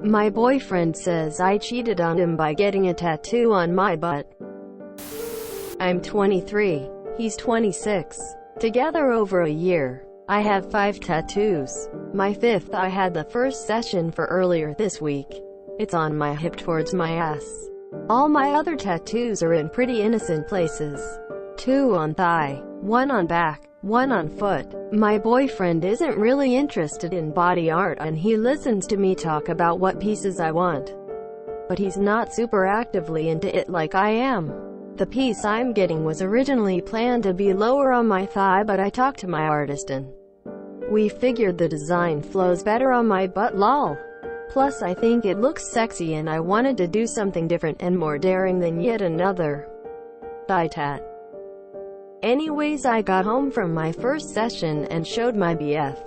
My boyfriend says I cheated on him by getting a tattoo on my butt. I'm 23. He's 26. Together over a year. I have 5 tattoos. My 5th I had the first session for earlier this week. It's on my hip towards my ass. All my other tattoos are in pretty innocent places. 2 on thigh, 1 on back, 1 on foot. My boyfriend isn't really interested in body art and he listens to me talk about what pieces I want. But he's not super actively into it like I am. The piece I'm getting was originally planned to be lower on my thigh, but I talked to my artist and we figured the design flows better on my butt, lol. Plus I think it looks sexy and I wanted to do something different and more daring than yet another thigh tat. Anyways, I got home from my first session and showed my BF.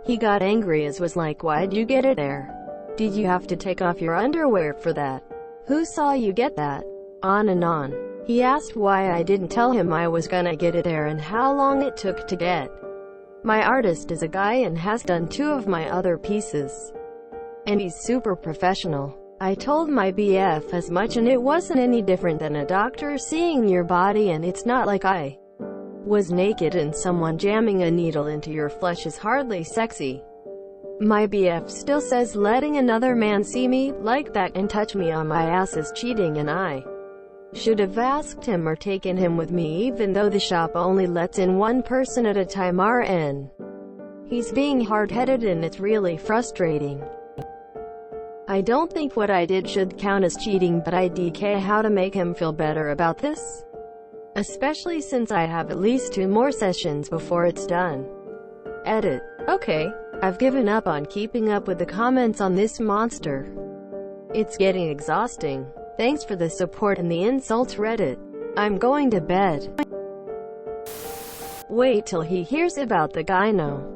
He got angry as was like, "Why'd you get it there? Did you have to take off your underwear for that? Who saw you get that?" On and on. He asked why I didn't tell him I was gonna get it there and how long it took to get. My artist is a guy and has done 2 of my other pieces. And he's super professional. I told my BF as much and it wasn't any different than a doctor seeing your body, and it's not like I was naked and someone jamming a needle into your flesh is hardly sexy. My BF still says letting another man see me like that and touch me on my ass is cheating, and I should have asked him or taken him with me even though the shop only lets in 1 person at a time. RN. He's being hard-headed and it's really frustrating. I don't think what I did should count as cheating, but I DK how to make him feel better about this. Especially since I have at least 2 more sessions before it's done. Edit. Okay, I've given up on keeping up with the comments on this monster. It's getting exhausting. Thanks for the support and the insults, Reddit. I'm going to bed. Wait till he hears about the gyno.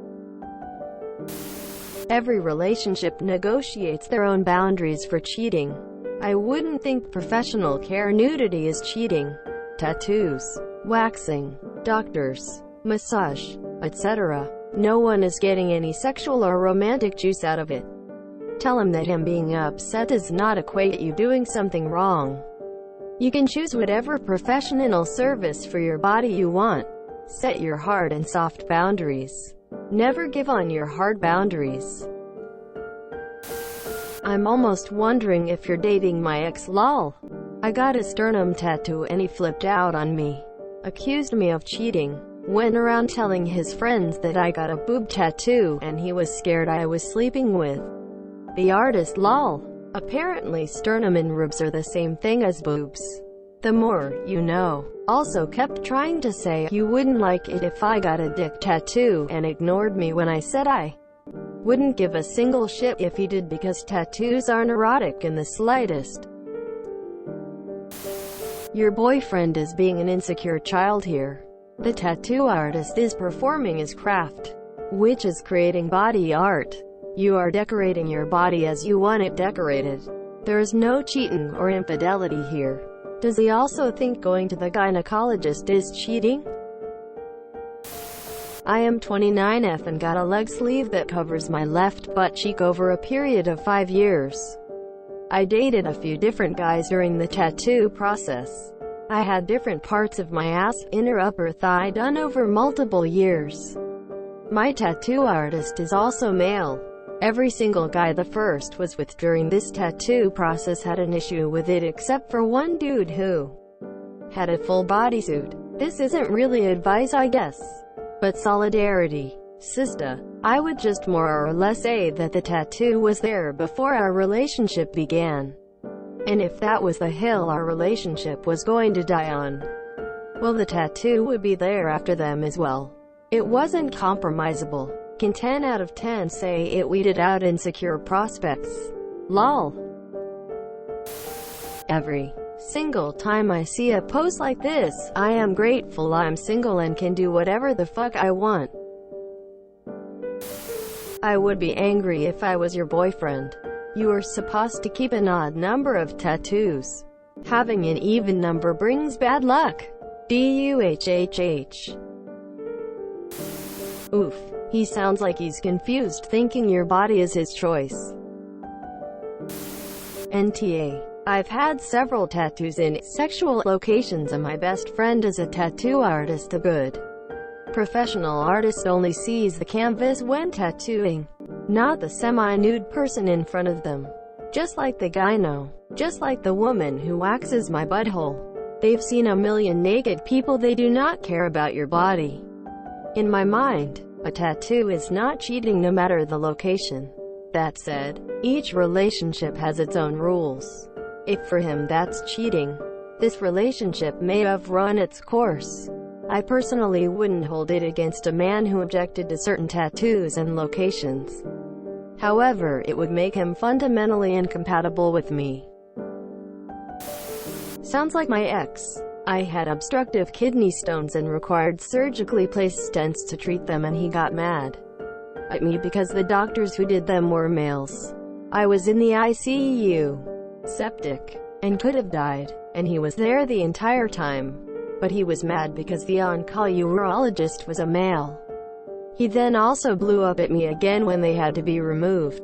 Every relationship negotiates their own boundaries for cheating. I wouldn't think professional care nudity is cheating. Tattoos, waxing, doctors, massage, etc. No one is getting any sexual or romantic juice out of it. Tell him that him being upset does not equate you doing something wrong. You can choose whatever professional service for your body you want. Set your hard and soft boundaries. Never give on your hard boundaries. I'm almost wondering if you're dating my ex, lol. I got a sternum tattoo and he flipped out on me. Accused me of cheating. Went around telling his friends that I got a boob tattoo and he was scared I was sleeping with the artist, lol. Apparently sternum and ribs are the same thing as boobs. The more you know. Also kept trying to say you wouldn't like it if I got a dick tattoo, and ignored me when I said I wouldn't give a single shit if he did because tattoos aren't erotic in the slightest. Your boyfriend is being an insecure child here. The tattoo artist is performing his craft, which is creating body art. You are decorating your body as you want it decorated. There is no cheating or infidelity here. Does he also think going to the gynecologist is cheating? I am 29F and got a leg sleeve that covers my left butt cheek over a period of 5 years. I dated a few different guys during the tattoo process. I had different parts of my ass, inner upper thigh done over multiple years. My tattoo artist is also male. Every single guy the first was with during this tattoo process had an issue with it except for one dude who had a full bodysuit. This isn't really advice, I guess, but solidarity. Sista. I would just more or less say that the tattoo was there before our relationship began. And if that was the hill our relationship was going to die on, well, the tattoo would be there after them as well. It wasn't compromisable. Can 10 out of 10 say it weeded out insecure prospects? Lol. Every single time I see a post like this, I am grateful I'm single and can do whatever the fuck I want. I would be angry if I was your boyfriend. You are supposed to keep an odd number of tattoos. Having an even number brings bad luck. DUHHH. Oof. He sounds like he's confused, thinking your body is his choice. NTA. I've had several tattoos in sexual locations and my best friend is a tattoo artist. A good professional artist only sees the canvas when tattooing, not the semi-nude person in front of them. Just like the gyno. Just like the woman who waxes my butthole. They've seen a million naked people. They do not care about your body. In my mind, a tattoo is not cheating no matter the location. That said, each relationship has its own rules. If for him that's cheating, this relationship may have run its course. I personally wouldn't hold it against a man who objected to certain tattoos and locations. However, it would make him fundamentally incompatible with me. Sounds like my ex. I had obstructive kidney stones and required surgically placed stents to treat them, and he got mad at me because the doctors who did them were males. I was in the ICU, septic, and could have died, and he was there the entire time. But he was mad because the urologist was a male. He then also blew up at me again when they had to be removed.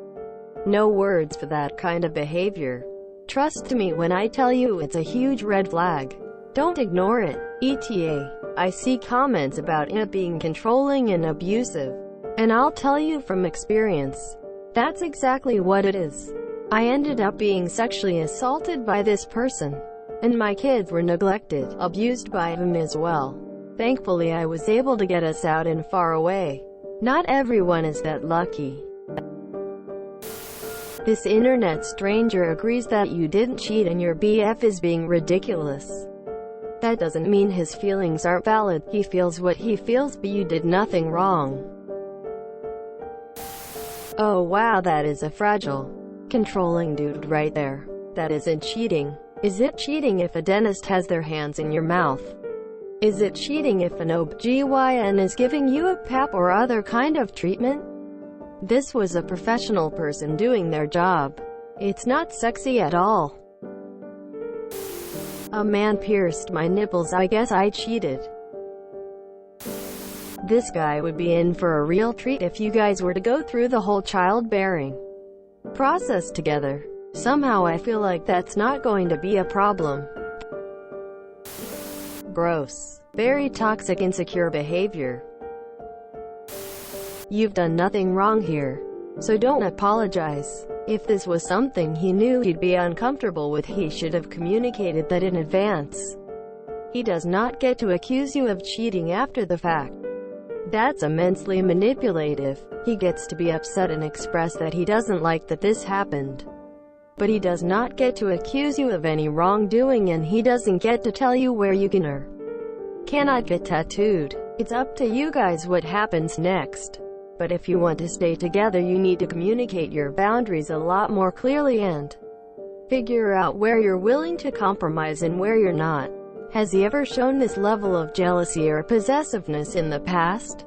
No words for that kind of behavior. Trust me when I tell you it's a huge red flag. Don't ignore it. ETA. I see comments about it being controlling and abusive. And I'll tell you from experience, that's exactly what it is. I ended up being sexually assaulted by this person. And my kids were neglected, abused by him as well. Thankfully I was able to get us out and far away. Not everyone is that lucky. This internet stranger agrees that you didn't cheat and your BF is being ridiculous. That doesn't mean his feelings aren't valid. He feels what he feels, but you did nothing wrong. Oh wow, that is a fragile, controlling dude right there. That isn't cheating. Is it cheating if a dentist has their hands in your mouth? Is it cheating if an OB/GYN is giving you a PAP or other kind of treatment? This was a professional person doing their job. It's not sexy at all. A man pierced my nipples. I guess I cheated. This guy would be in for a real treat if you guys were to go through the whole childbearing process together. Somehow I feel like that's not going to be a problem. Gross. Very toxic, insecure behavior. You've done nothing wrong here, so don't apologize. If this was something he knew he'd be uncomfortable with, he should have communicated that in advance. He does not get to accuse you of cheating after the fact. That's immensely manipulative. He gets to be upset and express that he doesn't like that this happened. But he does not get to accuse you of any wrongdoing, and he doesn't get to tell you where you can or cannot get tattooed. It's up to you guys what happens next. But if you want to stay together, you need to communicate your boundaries a lot more clearly and figure out where you're willing to compromise and where you're not. Has he ever shown this level of jealousy or possessiveness in the past?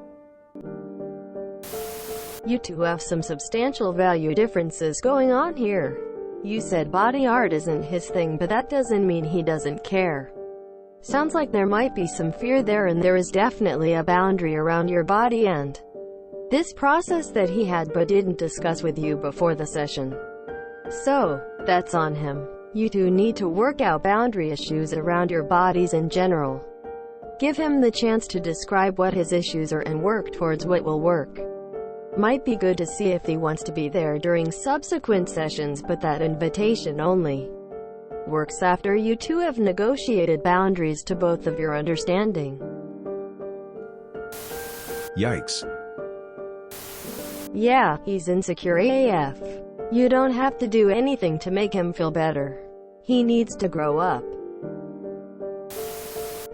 You two have some substantial value differences going on here. You said body art isn't his thing, but that doesn't mean he doesn't care. Sounds like there might be some fear there, and there is definitely a boundary around your body and this process that he had but didn't discuss with you before the session. So, that's on him. You two need to work out boundary issues around your bodies in general. Give him the chance to describe what his issues are and work towards what will work. Might be good to see if he wants to be there during subsequent sessions, but that invitation only works after you two have negotiated boundaries to both of your understanding. Yikes. Yeah, he's insecure AF. You don't have to do anything to make him feel better. He needs to grow up.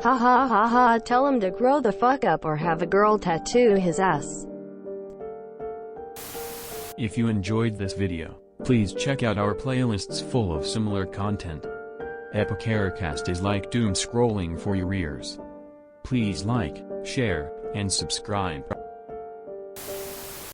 Ha ha ha ha, tell him to grow the fuck up or have a girl tattoo his ass. If you enjoyed this video, please check out our playlists full of similar content. Epicaricast is like doom scrolling for your ears. Please like, share, and subscribe.